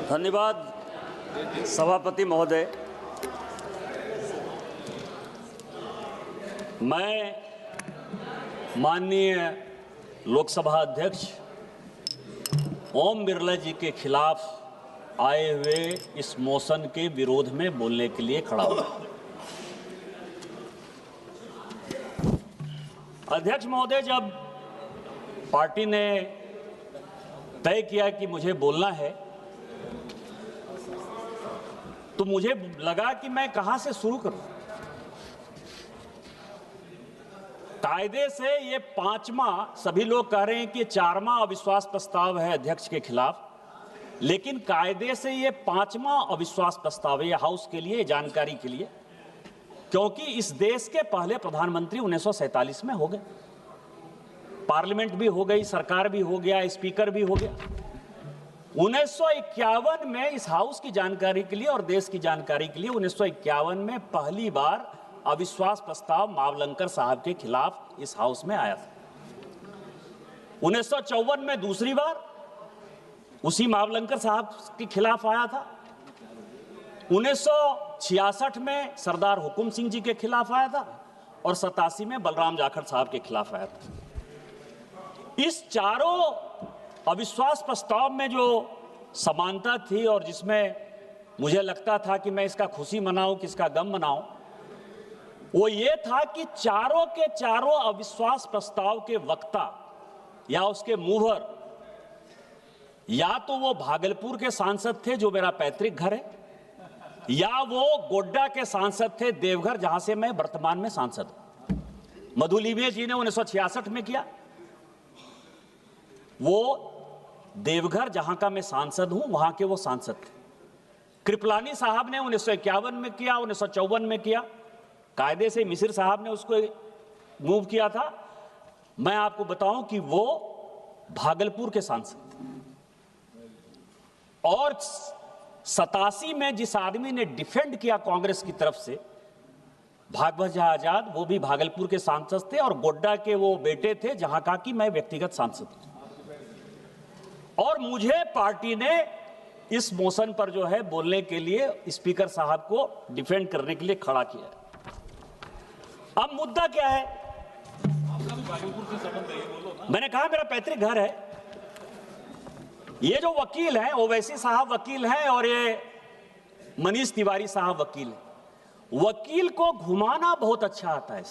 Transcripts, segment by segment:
धन्यवाद सभापति महोदय। मैं माननीय लोकसभा अध्यक्ष ओम बिरला जी के खिलाफ आए हुए इस मोशन के विरोध में बोलने के लिए खड़ा हुआ। अध्यक्ष महोदय, जब पार्टी ने तय किया कि मुझे बोलना है तो मुझे लगा कि मैं कहां से शुरू करूं। कायदे से ये पांचवा, सभी लोग कह रहे हैं कि चारवां अविश्वास प्रस्ताव है अध्यक्ष के खिलाफ, लेकिन कायदे से ये पांचवा अविश्वास प्रस्ताव है हाउस के लिए, जानकारी के लिए, क्योंकि इस देश के पहले प्रधानमंत्री 1947 में हो गए, पार्लियामेंट भी हो गई, सरकार भी हो गया, स्पीकर भी हो गया। 1951 में इस हाउस की जानकारी के लिए और देश की जानकारी के लिए 1951 में पहली बार अविश्वास प्रस्ताव मावलंकर साहब के खिलाफ इस हाउस में आया था। 1954 में दूसरी बार उसी मावलंकर साहब के खिलाफ आया था। 1966 में सरदार हुकुम सिंह जी के खिलाफ आया था और 87 में बलराम जाखड़ साहब के खिलाफ आया था। इस चारों अविश्वास प्रस्ताव में जो समानता थी और जिसमें मुझे लगता था कि मैं इसका खुशी मनाऊं कि इसका गम मनाऊं, वो ये था कि चारों के चारों अविश्वास प्रस्ताव के वक्ता या उसके मूवर या तो वो भागलपुर के सांसद थे जो मेरा पैतृक घर है, या वो गोड्डा के सांसद थे देवघर, जहां से मैं वर्तमान में सांसद हूं। मधुलिवे जी ने 1966 में किया, वो देवघर जहां का मैं सांसद हूं वहां के वो सांसद थे। कृपलानी साहब ने 1951 में किया, 1954 में किया, कायदे से मिसिर साहब ने उसको मूव किया था। मैं आपको बताऊं कि वो भागलपुर के सांसद थे। और 87 में जिस आदमी ने डिफेंड किया कांग्रेस की तरफ से, भागवत झा आजाद, वो भी भागलपुर के सांसद थे और गोड्डा के वो बेटे थे जहां का कि मैं व्यक्तिगत सांसद हूं। और मुझे पार्टी ने इस मोशन पर जो है बोलने के लिए स्पीकर साहब को डिफेंड करने के लिए खड़ा किया। अब मुद्दा क्या है? मैंने कहा मेरा पैतृक घर है। ये जो वकील हैं, ओवैसी साहब वकील हैं और ये मनीष तिवारी साहब वकील हैं। वकील को घुमाना बहुत अच्छा आता है।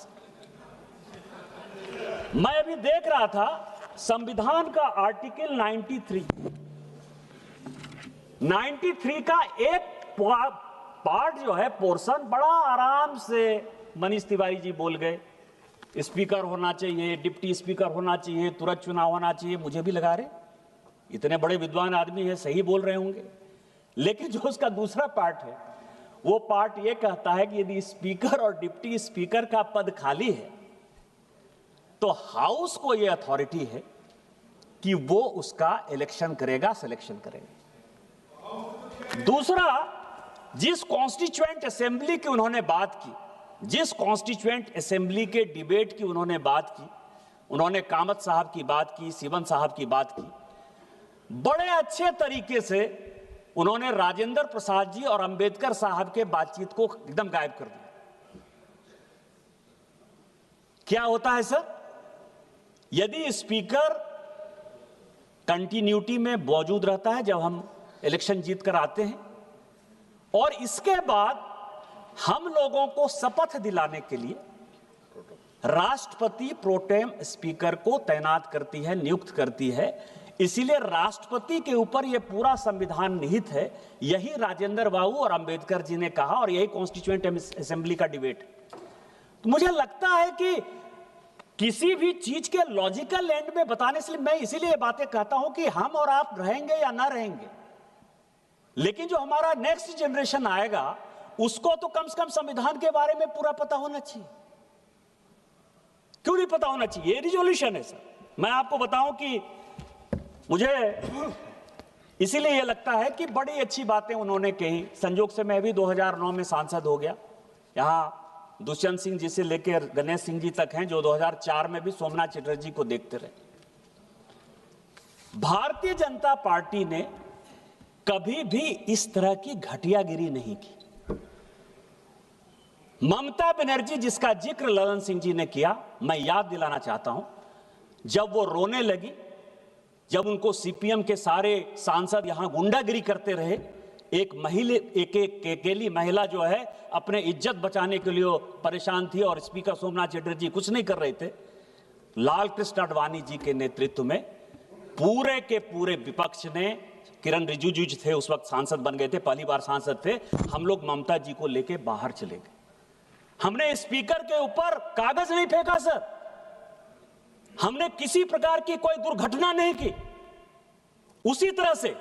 मैं अभी देख रहा था संविधान का आर्टिकल 93 का एक पार्ट जो है, पोर्शन, बड़ा आराम से मनीष तिवारी जी बोल गए। स्पीकर होना चाहिए, डिप्टी स्पीकर होना चाहिए, तुरंत चुनाव होना चाहिए। मुझे भी लगा रहे इतने बड़े विद्वान आदमी है, सही बोल रहे होंगे। लेकिन जो उसका दूसरा पार्ट है, वो पार्ट ये कहता है कि यदि स्पीकर और डिप्टी स्पीकर का पद खाली है तो हाउस को यह अथॉरिटी है कि वो उसका इलेक्शन करेगा, सिलेक्शन करेगा। दूसरा, जिस कॉन्स्टिट्यूएंट असेंबली की उन्होंने बात की, जिस कॉन्स्टिट्यूएंट असेंबली के डिबेट की उन्होंने बात की, उन्होंने कामत साहब की बात की, सिवन साहब की बात की, बड़े अच्छे तरीके से उन्होंने राजेंद्र प्रसाद जी और अंबेडकर साहब के बातचीत को एकदम गायब कर दिया। क्या होता है सर? यदि स्पीकर कंटिन्यूटी में मौजूद रहता है जब हम इलेक्शन जीत कर आते हैं, और इसके बाद हम लोगों को शपथ दिलाने के लिए राष्ट्रपति प्रोटेम स्पीकर को तैनात करती है, नियुक्त करती है। इसीलिए राष्ट्रपति के ऊपर यह पूरा संविधान निहित है। यही राजेंद्र बाबू और अंबेडकर जी ने कहा और यही कॉन्स्टिट्यूएंट असेंबली का डिबेट। तो मुझे लगता है कि किसी भी चीज के लॉजिकल एंड में बताने से मैं इसीलिए ये बातें कहता हूं कि हम और आप रहेंगे या ना रहेंगे, लेकिन जो हमारा नेक्स्ट जनरेशन आएगा उसको तो कम से कम संविधान के बारे में पूरा पता होना चाहिए। क्यों नहीं पता होना चाहिए? ये रिजोल्यूशन है सर। मैं आपको बताऊं कि मुझे इसीलिए ये लगता है कि बड़ी अच्छी बातें उन्होंने कही। संजोग से मैं भी 2009 में सांसद हो गया। यहां दुष्यंत सिंह जी से लेकर गणेश सिंह जी तक हैं जो 2004 में भी सोमनाथ चटर्जी को देखते रहे। भारतीय जनता पार्टी ने कभी भी इस तरह की घटियागिरी नहीं की। ममता बनर्जी जिसका जिक्र ललन सिंह जी ने किया, मैं याद दिलाना चाहता हूं, जब वो रोने लगी, जब उनको सीपीएम के सारे सांसद यहां गुंडागिरी करते रहे, एक अकेली महिला जो है अपने इज्जत बचाने के लिए परेशान थी और स्पीकर सोमनाथ चटर्जी कुछ नहीं कर रहे थे। लाल कृष्ण आडवाणी जी के नेतृत्व में पूरे के पूरे विपक्ष ने, किरण रिजिजू थे उस वक्त सांसद बन गए थे, पहली बार सांसद थे, हम लोग ममता जी को लेके बाहर चले गए। हमने स्पीकर के ऊपर कागज नहीं फेंका सर, हमने किसी प्रकार की कोई दुर्घटना नहीं की। उसी तरह से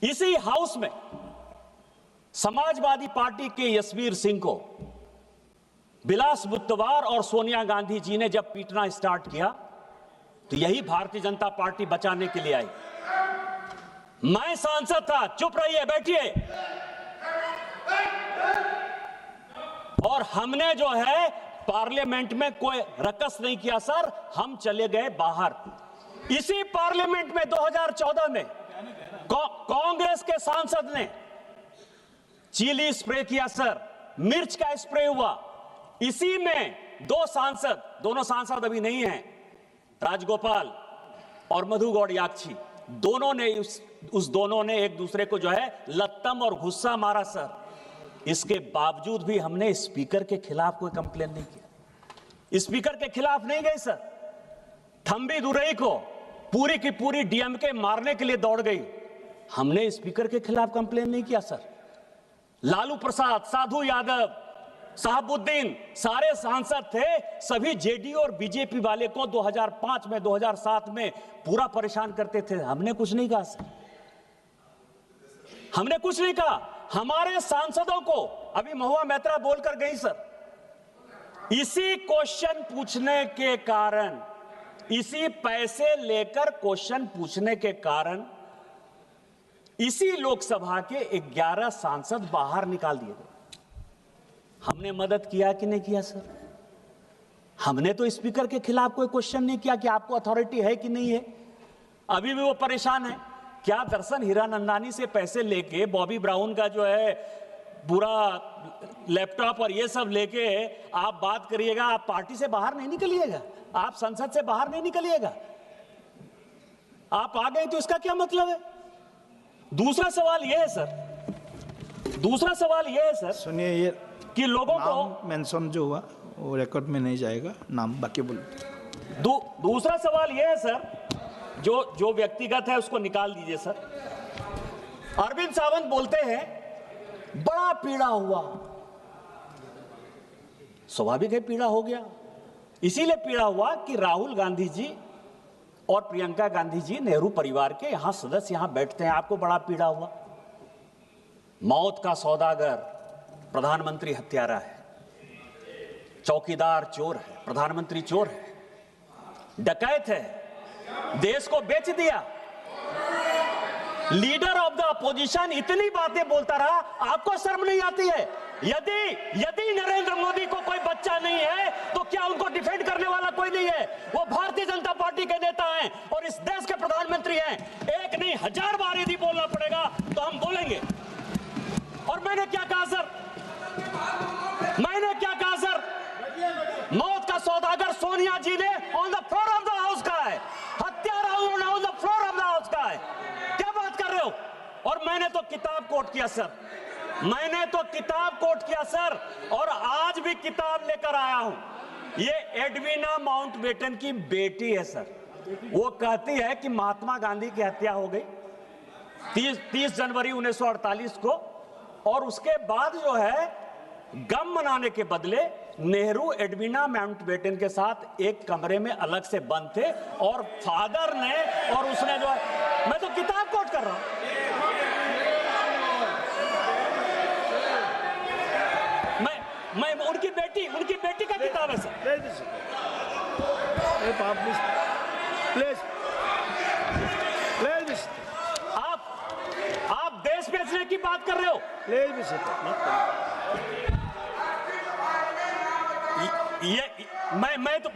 इसी हाउस में समाजवादी पार्टी के यशवीर सिंह को बिलास बुद्धवार और सोनिया गांधी जी ने जब पीटना स्टार्ट किया तो यही भारतीय जनता पार्टी बचाने के लिए आई। मैं सांसद था, चुप रहिए, बैठिए। और हमने जो है पार्लियामेंट में कोई रकस नहीं किया सर, हम चले गए बाहर। इसी पार्लियामेंट में 2014 में कांग्रेस के सांसद ने चिली स्प्रे किया सर, मिर्च का स्प्रे हुआ। इसी में दोनों सांसद अभी नहीं हैं, राजगोपाल और मधु गौड़याक्षी, दोनों ने एक दूसरे को जो है लत्तम और गुस्सा मारा सर। इसके बावजूद भी हमने स्पीकर के खिलाफ कोई कंप्लेन नहीं किया, स्पीकर के खिलाफ नहीं गए सर। थंबी दुरई को पूरी की पूरी डीएमके मारने के लिए दौड़ गई, हमने स्पीकर के खिलाफ कंप्लेन नहीं किया सर। लालू प्रसाद, साधु यादव, साहबुद्दीन, सारे सांसद थे, सभी जेडीयू और बीजेपी वाले को 2005 में 2007 में पूरा परेशान करते थे, हमने कुछ नहीं कहा सर, हमने कुछ नहीं कहा। हमारे सांसदों को अभी महुआ मैत्रा बोलकर गई सर, इसी क्वेश्चन पूछने के कारण, इसी पैसे लेकर क्वेश्चन पूछने के कारण इसी लोकसभा के 11 सांसद बाहर निकाल दिए गए। हमने मदद किया कि नहीं किया सर? हमने तो स्पीकर के खिलाफ कोई क्वेश्चन नहीं किया कि आपको अथॉरिटी है कि नहीं है। अभी भी वो परेशान है। क्या दर्शन हीरानंदानी से पैसे लेके, बॉबी ब्राउन का जो है पूरा लैपटॉप और ये सब लेके आप बात करिएगा, आप पार्टी से बाहर नहीं निकलिएगा, आप संसद से बाहर नहीं निकलिएगा, आप आ गए तो इसका क्या मतलब है? दूसरा सवाल यह है सर, दूसरा सवाल यह है सर, सुनिए, ये कि लोगों को मेंशन जो हुआ वो रिकॉर्ड में नहीं जाएगा, नाम बाकी बोलो। दूसरा सवाल यह है सर, जो व्यक्तिगत है उसको निकाल दीजिए सर। अरविंद सावंत बोलते हैं बड़ा पीड़ा हुआ, स्वाभाविक है पीड़ा हो गया, इसीलिए पीड़ा हुआ कि राहुल गांधी जी और प्रियंका गांधी जी नेहरू परिवार के यहां सदस्य यहां बैठते हैं, आपको बड़ा पीड़ा हुआ। मौत का सौदागर प्रधानमंत्री हत्यारा है, चौकीदार चोर है, प्रधानमंत्री चोर है, डकैत है, देश को बेच दिया। लीडर ऑफ द अपोजिशन इतनी बातें बोलता रहा, आपको शर्म नहीं आती है? यदि नरेंद्र मोदी को कोई बच्चा नहीं है तो क्या उनको डिफेंड करने वाला कोई नहीं है? वो भारतीय जनता पार्टी के नेता हैं और इस देश के प्रधानमंत्री हैं। एक नहीं 1000 बार यदि बोलना पड़ेगा तो हम बोलेंगे। और मैंने क्या कहा सर? मैंने क्या कहा सर? मौत का सौदागर सोनिया जी ने on the floor of the house का है, हत्यारा on the floor of the house का है। क्या बात कर रहे हो? और मैंने तो किताब कोट किया सर, मैंने तो किताब कोट किया सर, और आज भी किताब लेकर आया हूं। ये एडविना माउंटबेटन की बेटी है सर, वो कहती है कि महात्मा गांधी की हत्या हो गई 30 जनवरी 1948 को, और उसके बाद जो है गम मनाने के बदले नेहरू एडविना माउंटबेटन के साथ एक कमरे में अलग से बंद थे, और फादर ने और उसने जो है, मैं तो किताब कोट कर रहा हूं। मैं उनकी बेटी का किताब है सर। आप देश बेचने की बात कर रहे हो?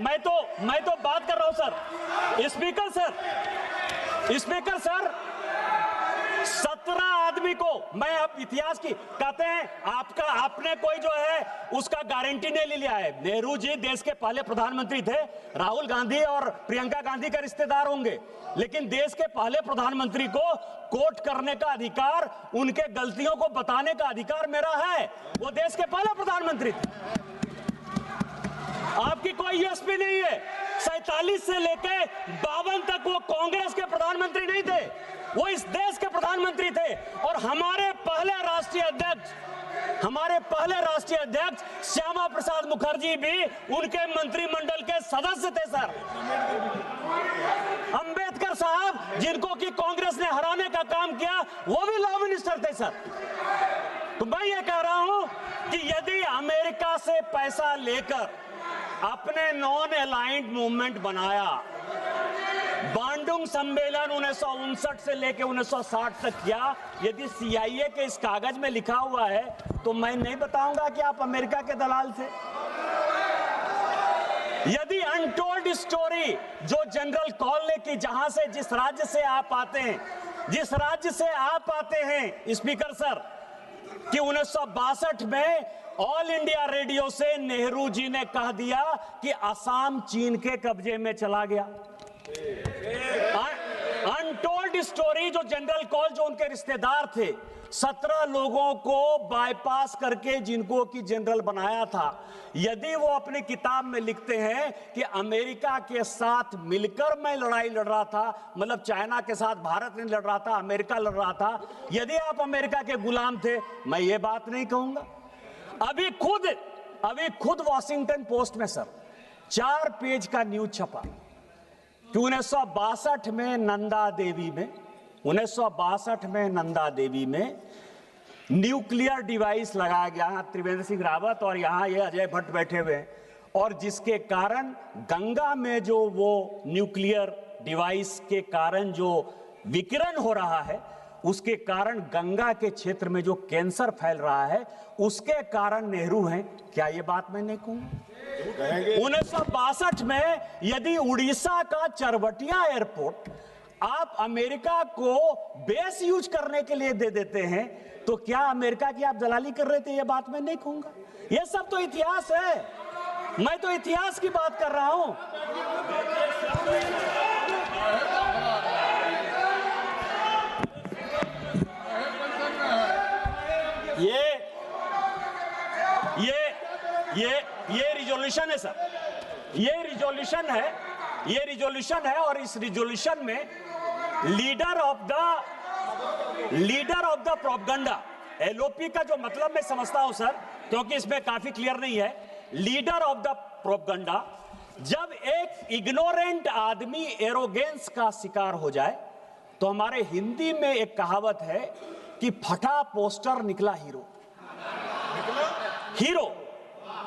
मैं तो बात कर रहा हूं सर। स्पीकर सर, आदमी को मैं अब इतिहास की कहते हैं आपने कोई जो है उसका गारंटी नहीं ले लिया है। नेहरू जी देश के पहले प्रधानमंत्री थे, राहुल गांधी और प्रियंका गांधी का रिश्तेदार होंगे, लेकिन देश के पहले प्रधानमंत्री को कोट करने का अधिकार, उनके गलतियों को बताने का अधिकार मेरा है। वो देश के पहले प्रधानमंत्री थे। आपकी कोई यूएसपी नहीं है। 47 से लेकर 52 तक वो कांग्रेस के प्रधानमंत्री नहीं थे, वो इस देश के प्रधानमंत्री थे। और हमारे पहले राष्ट्रीय अध्यक्ष श्यामा प्रसाद मुखर्जी भी उनके मंत्रिमंडल के सदस्य थे सर। अंबेडकर साहब, जिनको कि कांग्रेस ने हराने का काम किया, वो भी लॉ मिनिस्टर थे सर। तो मैं ये कह रहा हूं कि यदि अमेरिका से पैसा लेकर अपने नॉन अलाइंड मूवमेंट बनाया, बांडुंग सम्मेलन 1959 से लेकर 1960 तक किया, यदि CIA के इस कागज में लिखा हुआ है तो मैं नहीं बताऊंगा कि आप अमेरिका के दलाल थे। यदि अनटोल्ड स्टोरी जो जनरल कॉल ने की, जहां से जिस राज्य से आप आते हैं स्पीकर सर, कि 1962 में ऑल इंडिया रेडियो से नेहरू जी ने कह दिया कि असम चीन के कब्जे में चला गया। अनटोल्ड स्टोरी जो जनरल कॉल, जो उनके रिश्तेदार थे, 17 लोगों को बाईपास करके जिनको कि जनरल बनाया था, यदि वो अपनी किताब में लिखते हैं कि अमेरिका के साथ मिलकर मैं लड़ाई लड़ रहा था, मतलब चाइना के साथ भारत नहीं लड़ रहा था, अमेरिका लड़ रहा था, यदि आप अमेरिका के गुलाम थे, मैं ये बात नहीं कहूंगा। अभी खुद वॉशिंगटन पोस्ट में सर 4 पेज का न्यूज छपा कि 1962 में नंदा देवी में न्यूक्लियर डिवाइस लगाया गया। त्रिवेंद्र सिंह रावत और यहाँ ये अजय भट्ट बैठे हुए हैं, और जिसके कारण गंगा में जो वो न्यूक्लियर डिवाइस के कारण जो विकिरण हो रहा है, उसके कारण गंगा के क्षेत्र में जो कैंसर फैल रहा है, उसके कारण नेहरू हैं। क्या ये बात मैं नहीं कहूंगा? 1962 में यदि उड़ीसा का चरवटिया एयरपोर्ट आप अमेरिका को बेस यूज करने के लिए दे देते हैं, तो क्या अमेरिका की आप दलाली कर रहे थे? ये बात मैं नहीं कहूंगा। ये सब तो इतिहास है, मैं तो इतिहास की बात कर रहा हूं। ये रिजोल्यूशन है सर, ये रिजोल्यूशन है और इस रिजोल्यूशन में leader of the propaganda, LOP का जो मतलब मैं समझता हूं सर, क्योंकि इसमें काफी क्लियर नहीं है। लीडर ऑफ द प्रोपगंडा, जब एक इग्नोरेंट आदमी एरोगेंस का शिकार हो जाए, तो हमारे हिंदी में एक कहावत है कि फटा पोस्टर निकला हीरो।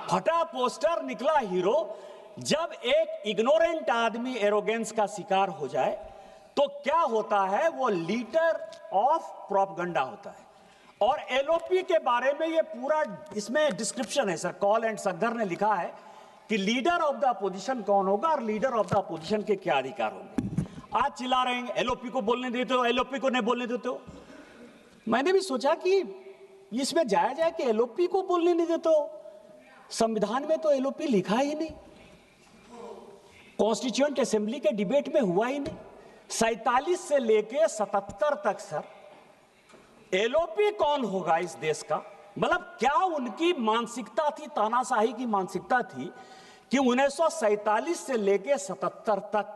फटा पोस्टर निकला हीरो। जब एक इग्नोरेंट आदमी एरोगेंस का शिकार हो जाए तो क्या होता है? वो लीडर ऑफ प्रोपगंडा होता है। और LOP के बारे में ये पूरा इसमें डिस्क्रिप्शन है सर। कॉल एंड सगदर ने लिखा है कि लीडर ऑफ द अपोजिशन कौन होगा और लीडर ऑफ द अपोजिशन के क्या अधिकार होंगे। आज चिल्ला रहे हैं LOP को बोलने देते हो, LOP को नहीं बोलने देते हो। मैंने भी सोचा कि इसमें जाया जाए कि LOP को बोलने नहीं देते हो। संविधान में तो LOP लिखा ही नहीं, कॉन्स्टिट्यूएंट असेंबली के डिबेट में हुआ ही नहीं। 47 से लेके 77 तक सर LOP कौन होगा इस देश का? मतलब क्या उनकी मानसिकता थी, तानाशाही की मानसिकता थी कि 1947 से लेके 77 तक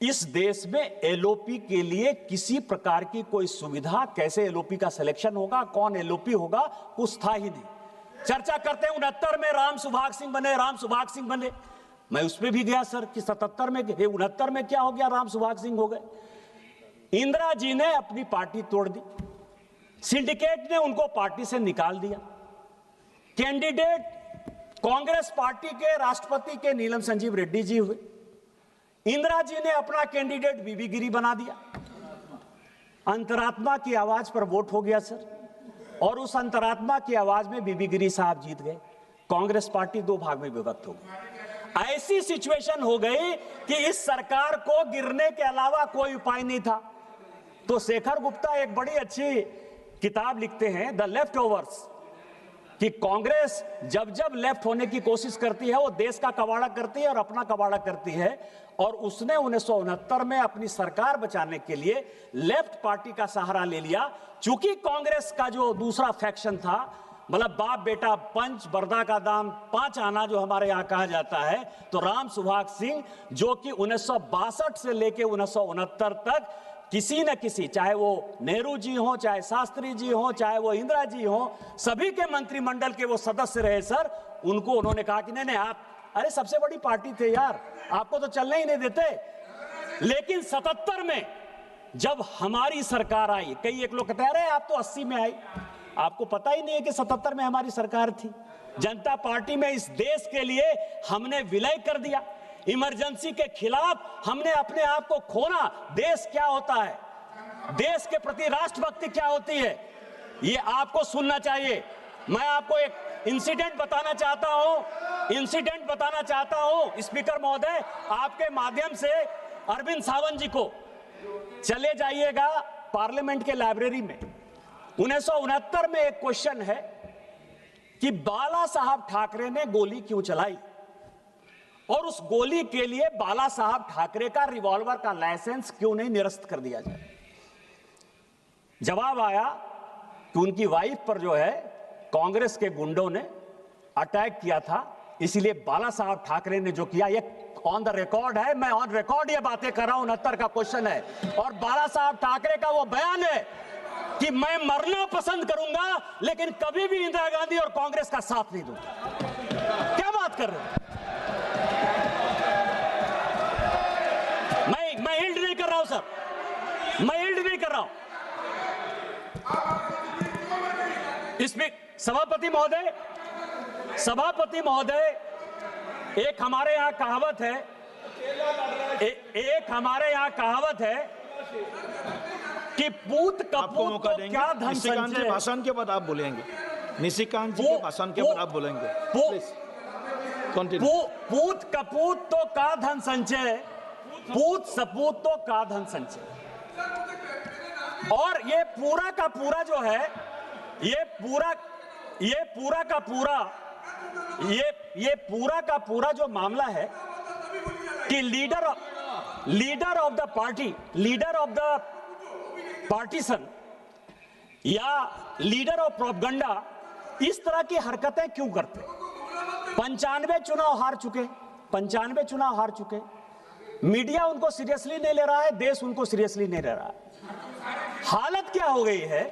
इस देश में LOP के लिए किसी प्रकार की कोई सुविधा, कैसे LOP का सिलेक्शन होगा, कौन LOP होगा, कुछ था ही नहीं। चर्चा करते हैं 69 में राम सुभाग सिंह बने। मैं उस पर भी गया सर कि 77 में 69 में क्या हो गया, राम सुभाग सिंह हो गए। इंदिरा जी ने अपनी पार्टी तोड़ दी, सिंडिकेट ने उनको पार्टी से निकाल दिया। कैंडिडेट कांग्रेस पार्टी के राष्ट्रपति के नीलम संजीव रेड्डी जी हुए। इंदिरा जी ने अपना कैंडिडेट बीबी गिरी बना दिया। अंतरात्मा की आवाज पर वोट हो गया सर, और उस अंतरात्मा की आवाज में बीबी गिरी साहब जीत गए। कांग्रेस पार्टी 2 भाग में विभक्त हो गई। ऐसी सिचुएशन हो गई कि इस सरकार को गिरने के अलावा कोई उपाय नहीं था। तो शेखर गुप्ता एक बड़ी अच्छी किताब लिखते हैं, द लेफ्ट ओवर्स, कि कांग्रेस जब जब लेफ्ट होने की कोशिश करती है वो देश का कबाड़ा करती है और अपना कबाड़ा करती है। और उसने 1969 में अपनी सरकार बचाने के लिए लेफ्ट पार्टी का सहारा ले लिया। चूंकि कांग्रेस का जो दूसरा फैक्शन था, मतलब बाप बेटा पंच, बरदा का दाम 5 आना जो हमारे यहां कहा जाता है, तो राम सुभाग सिंह जो कि 1962 से लेके 1969 तक किसी न किसी, चाहे वो नेहरू जी हो, चाहे शास्त्री जी हो, चाहे वो इंदिरा जी हो, सभी के मंत्रिमंडल के वो सदस्य रहे सर। उनको उन्होंने कहा कि नहीं नहीं आप, अरे सबसे बड़ी पार्टी थे यार, आपको तो चलने ही नहीं देते। लेकिन 77 में जब हमारी सरकार आई, कई एक लोग कहते हैं अरे आप तो 80 में आई, आपको पता ही नहीं है कि 77 में हमारी सरकार थी। जनता पार्टी में इस देश के लिए हमने विलय कर दिया। इमरजेंसी के खिलाफ हमने अपने आप को खोना। देश क्या होता है, देश के प्रति राष्ट्रभक्ति क्या होती है, ये आपको सुनना चाहिए। मैं आपको एक इंसिडेंट बताना चाहता हूं स्पीकर महोदय, आपके माध्यम से अरविंद सावंत जी को, चले जाइएगा पार्लियामेंट के लाइब्रेरी में। 1969 में एक क्वेश्चन है कि बाला साहब ठाकरे ने गोली क्यों चलाई और उस गोली के लिए बाला साहब ठाकरे का रिवॉल्वर का लाइसेंस क्यों नहीं निरस्त कर दिया जाए। जवाब आया कि उनकी वाइफ पर जो है कांग्रेस के गुंडों ने अटैक किया था, इसलिए बाला साहब ठाकरे ने जो किया, ये ऑन द रिकॉर्ड है, मैं ऑन रिकॉर्ड ये बातें कर रहा हूं। 69 का क्वेश्चन है और बाला साहब ठाकरे का वो बयान है कि मैं मरना पसंद करूंगा लेकिन कभी भी इंदिरा गांधी और कांग्रेस का साथ नहीं दूंगा। क्या बात कर रहे हैं? मैं हिल्ड नहीं कर रहा हूं सर, मैं हिल्ड नहीं कर रहा हूं। इसमें सभापति महोदय, एक हमारे यहां कहावत है, कि पूत कपूत तो क्या धन संचय। भाषण के बाद आप बोलेंगे, निशिकांत जी के भाषण के बाद आप बोलेंगे। पूत कपूत तो का धन संचय, पूत सपूत तो का धन संचय। और ये पूरा का पूरा जो है, ये पूरा का पूरा जो मामला है कि leader of the party, leader of the partition या लीडर ऑफ प्रोपगंडा इस तरह की हरकतें क्यों करते? 95 चुनाव हार चुके, मीडिया उनको सीरियसली नहीं ले रहा है, देश उनको सीरियसली नहीं ले रहा है। हालत क्या हो गई है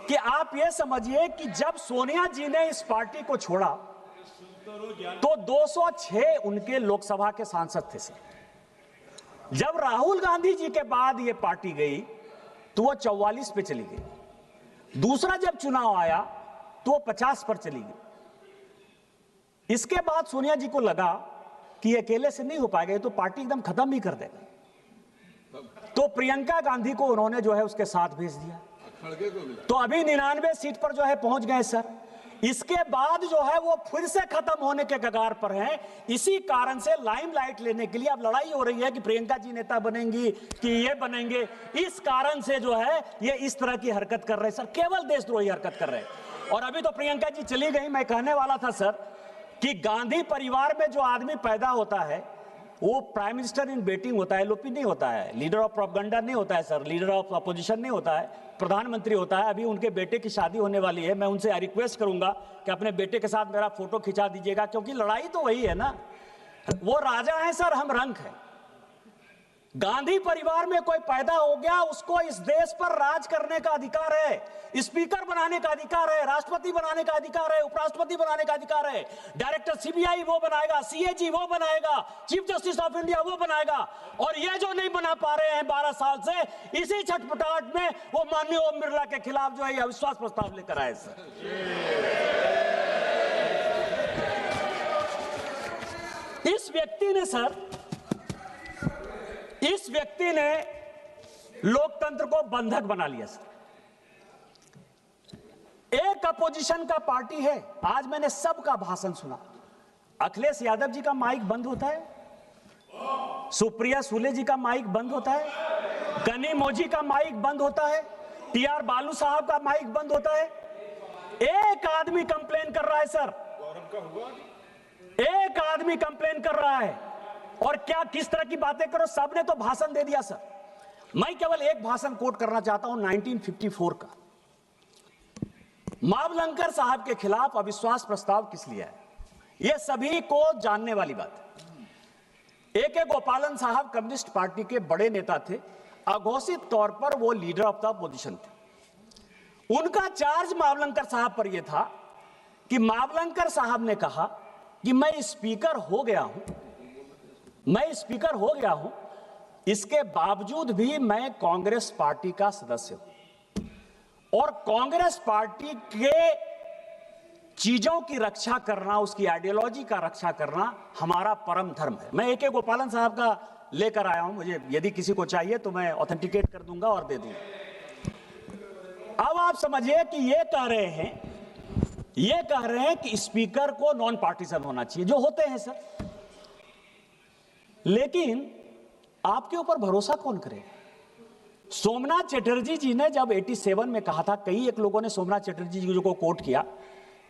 कि आप ये समझिए कि जब सोनिया जी ने इस पार्टी को छोड़ा तो 206 उनके लोकसभा के सांसद थे सर। जब राहुल गांधी जी के बाद ये पार्टी गई तो वो 44 पे चली गई। दूसरा जब चुनाव आया तो वो 50 पर चली गई। इसके बाद सोनिया जी को लगा कि अकेले से नहीं हो पाएगा, तो पार्टी एकदम खत्म ही कर देगा, तो प्रियंका गांधी को उन्होंने जो है उसके साथ भेज दिया। तो अभी 99 सीट पर जो है पहुंच गए सर। इसके बाद जो है वो फिर से खत्म होने के कगार पर हैं। इसी कारण से लाइमलाइट लेने के लिए अब लड़ाई हो रही है कि प्रियंका जी नेता बनेंगी कि ये बनेंगे। इस कारण से जो है ये इस तरह की हरकत कर रहे हैं सर, केवल देशद्रोही हरकत कर रहे हैं। और अभी तो प्रियंका जी चली गई। मैं कहने वाला था सर कि गांधी परिवार में जो आदमी पैदा होता है वो प्राइम मिनिस्टर इन वेटिंग होता है, एलओपी नहीं होता है, लीडर ऑफ प्रोपगेंडा नहीं होता है सर, लीडर ऑफ अपोजिशन नहीं होता है, प्रधानमंत्री होता है। अभी उनके बेटे की शादी होने वाली है, मैं उनसे रिक्वेस्ट करूंगा कि अपने बेटे के साथ मेरा फोटो खिंचा दीजिएगा, क्योंकि लड़ाई तो वही है ना। वो राजा है सर, हम रंक है। गांधी परिवार में कोई पैदा हो गया, उसको इस देश पर राज करने का अधिकार है, स्पीकर बनाने का अधिकार है, राष्ट्रपति बनाने का अधिकार है, उपराष्ट्रपति बनाने का अधिकार है, डायरेक्टर सीबीआई वो बनाएगा, सीएजी वो बनाएगा, चीफ जस्टिस ऑफ इंडिया वो बनाएगा। और ये जो नहीं बना पा रहे हैं 12 साल से, इसी छटपटाहट में वो माननीय ओम बिरला के खिलाफ जो है अविश्वास प्रस्ताव लेकर आए सर। इस व्यक्ति ने लोकतंत्र को बंधक बना लिया सर। एक अपोजिशन का पार्टी है, आज मैंने सबका भाषण सुना, अखिलेश यादव जी का माइक बंद होता है, सुप्रिया सुले जी का माइक बंद होता है, कनी मोजी का माइक बंद होता है, टीआर बालू साहब का माइक बंद होता है। एक आदमी कंप्लेन कर रहा है सर, एक आदमी कंप्लेन कर रहा है, और क्या किस तरह की बातें करो, सबने तो भाषण दे दिया सर। मैं केवल एक भाषण कोट करना चाहता हूं 1954 का। मावलंकर साहब के खिलाफ अविश्वास प्रस्ताव किस लिए है, यह सभी को जानने वाली बात है। ए के गोपालन साहब कम्युनिस्ट पार्टी के बड़े नेता थे, अघोषित तौर पर वो लीडर ऑफ द अपोजिशन थे। उनका चार्ज मावलंकर साहब पर यह था कि मावलंकर साहब ने कहा कि मैं स्पीकर हो गया हूं, मैं स्पीकर हो गया हूं, इसके बावजूद भी मैं कांग्रेस पार्टी का सदस्य हूं और कांग्रेस पार्टी के चीजों की रक्षा करना, उसकी आइडियोलॉजी का रक्षा करना हमारा परम धर्म है। मैं ए.के. गोपालन साहब का लेकर आया हूं, मुझे यदि किसी को चाहिए तो मैं ऑथेंटिकेट कर दूंगा और दे दूंगा। अब आप समझिए कि ये कह रहे हैं कि स्पीकर को नॉन पार्टीसन होना चाहिए, जो होते हैं सर, लेकिन आपके ऊपर भरोसा कौन करे? सोमनाथ चटर्जी जी ने जब 87 में कहा था, कई एक लोगों ने सोमनाथ चटर्जी जी को कोट किया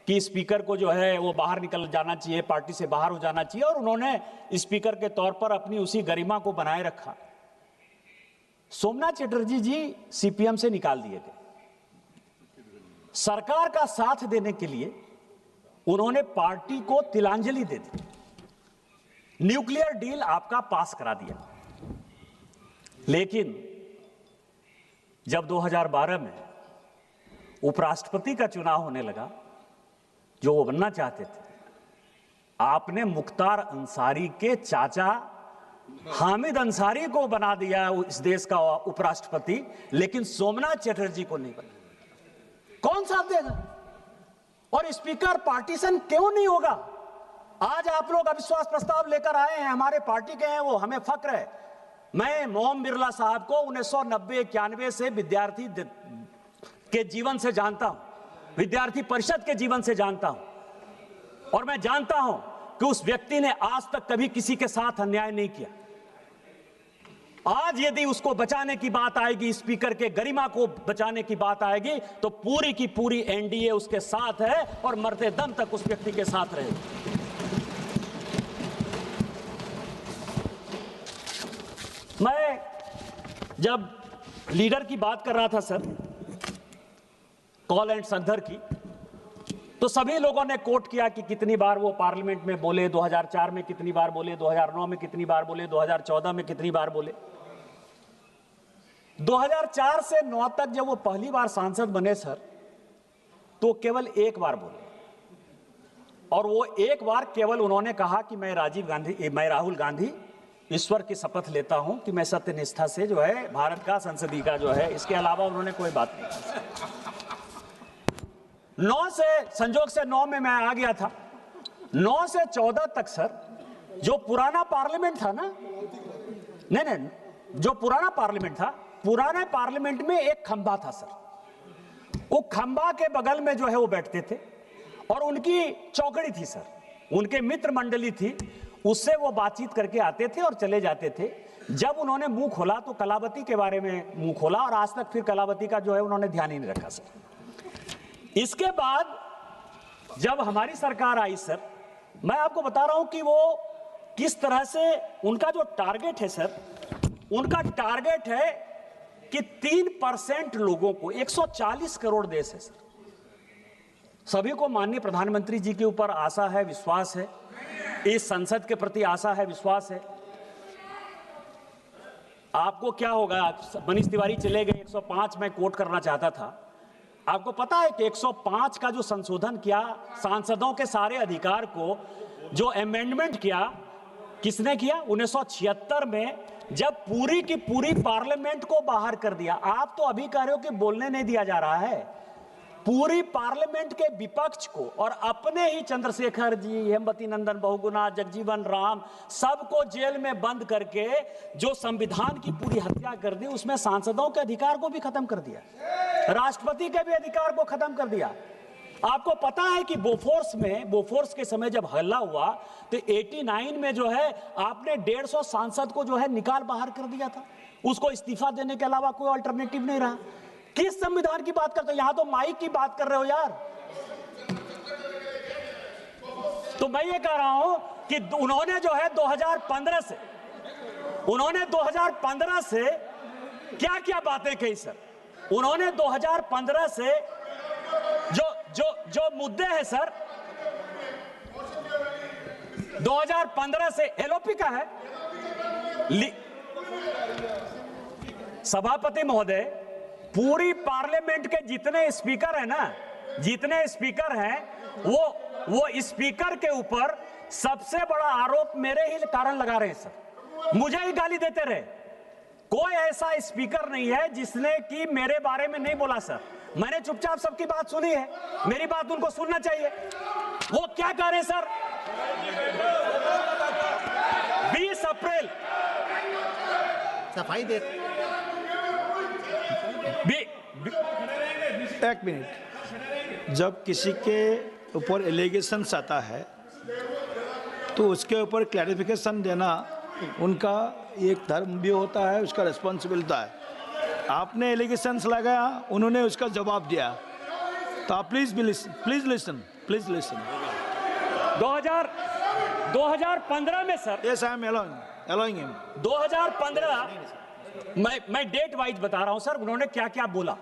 कि स्पीकर को जो है वो बाहर निकल जाना चाहिए, पार्टी से बाहर हो जाना चाहिए, और उन्होंने स्पीकर के तौर पर अपनी उसी गरिमा को बनाए रखा। सोमनाथ चटर्जी जी सीपीएम से निकाल दिए गए। सरकार का साथ देने के लिए उन्होंने पार्टी को तिलांजलि दे दी, न्यूक्लियर डील आपका पास करा दिया। लेकिन जब 2012 में उपराष्ट्रपति का चुनाव होने लगा, जो वो बनना चाहते थे, आपने मुख्तार अंसारी के चाचा हामिद अंसारी को बना दिया इस देश का उपराष्ट्रपति, लेकिन सोमनाथ चटर्जी को नहीं बना। कौन साथ देगा? और स्पीकर पार्टीशन क्यों नहीं होगा? आज आप लोग अविश्वास प्रस्ताव लेकर आए हैं, हमारे पार्टी के हैं वो, हमें फक्र है। मैं मोहन बिरला साहब को 1990-91 से विद्यार्थी के जीवन से जानता हूं, विद्यार्थी परिषद के जीवन से जानता हूं, और मैं जानता हूं कि उस व्यक्ति ने आज तक कभी किसी के साथ अन्याय नहीं किया। आज यदि उसको बचाने की बात आएगी, स्पीकर के गरिमा को बचाने की बात आएगी, तो पूरी की पूरी एनडीए उसके साथ है और मरते दम तक उस व्यक्ति के साथ रहेगी। मैं जब लीडर की बात कर रहा था सर, कॉल एंड संदर की, तो सभी लोगों ने कोट किया कि कितनी बार वो पार्लियामेंट में बोले, 2004 में कितनी बार बोले, 2009 में कितनी बार बोले, 2014 में कितनी बार बोले। 2004 से 9 तक जब वो पहली बार सांसद बने सर, तो केवल एक बार बोले, और वो एक बार केवल उन्होंने कहा कि मैं राहुल गांधी ईश्वर की शपथ लेता हूं कि मैं सत्यनिष्ठा से जो है भारत का संसदीय का जो है, इसके अलावा उन्होंने कोई बात नहीं की। 9 से संजोग से 9 में मैं आ गया था। 9 से 14 तक सर, जो पुराना पार्लियामेंट था ना, नहीं, जो पुराना पार्लियामेंट था, पुराने पार्लियामेंट में एक खंबा था सर। वो खंबा के बगल में जो है वो बैठते थे, और उनकी चौकड़ी थी सर, उनके मित्र मंडली थी, उससे वो बातचीत करके आते थे और चले जाते थे। जब उन्होंने मुंह खोला तो कलावती के बारे में मुंह खोला, और आज तक फिर कलावती का जो है उन्होंने ध्यान ही नहीं रखा सर। इसके बाद जब हमारी सरकार आई सर, मैं आपको बता रहा हूं कि वो किस तरह से उनका जो टारगेट है सर, उनका टारगेट है कि 3% लोगों को, 140 करोड़ देश है सर, सभी को माननीय प्रधानमंत्री जी के ऊपर आशा है, विश्वास है, इस संसद के प्रति आशा है, विश्वास है। आपको क्या होगा, मनीष तिवारी चले गए, 105 में कोट करना चाहता था। आपको पता है कि 105 का जो संशोधन किया, सांसदों के सारे अधिकार को जो अमेंडमेंट किया, किसने किया? 1976 में, जब पूरी की पूरी पार्लियामेंट को बाहर कर दिया। आप तो अभी कह रहे हो कि बोलने नहीं दिया जा रहा है। पूरी पार्लियामेंट के विपक्ष को और अपने ही चंद्रशेखर जी, हेमवती नंदन बहुगुणा, जगजीवन राम, सबको जेल में बंद करके जो संविधान की पूरी हत्या कर दी, उसमें सांसदों के अधिकार को भी खत्म कर दिया, राष्ट्रपति के भी अधिकार को खत्म कर दिया। आपको पता है कि बोफोर्स के समय जब हल्ला हुआ तो 89 में जो है आपने 150 सांसद को जो है निकाल बाहर कर दिया था। उसको इस्तीफा देने के अलावा कोई अल्टरनेटिव नहीं रहा। किस संविधान की बात करते हो? यहां तो माइक की बात कर रहे हो यार। तो मैं ये कह रहा हूं कि उन्होंने जो है 2015 से क्या क्या बातें कही सर। उन्होंने 2015 से जो मुद्दे हैं सर, 2015 से एलओपी का है। सभापति महोदय, पूरी पार्लियामेंट के जितने स्पीकर हैं ना, जितने स्पीकर हैं, वो स्पीकर के ऊपर सबसे बड़ा आरोप मेरे ही कारण लगा रहे हैं सर। मुझे ही गाली देते रहे। कोई ऐसा स्पीकर नहीं है जिसने कि मेरे बारे में नहीं बोला सर। मैंने चुपचाप सबकी बात सुनी है, मेरी बात उनको सुनना चाहिए। वो क्या कह रहे हैं सर? 20 अप्रैल सफाई दे। एक मिनट, जब किसी के ऊपर एलिगेशंस आता है तो उसके ऊपर क्लैरिफिकेशन देना उनका एक धर्म भी होता है, उसका रिस्पॉन्सिबिलिटी है। आपने एलिगेशंस लगाया, उन्होंने उसका जवाब दिया, तो आप प्लीज लिसन 2015 में sir. Yes, I am allowing him. 2015 मैं डेट वाइज बता रहा हूं सर, उन्होंने क्या क्या बोला।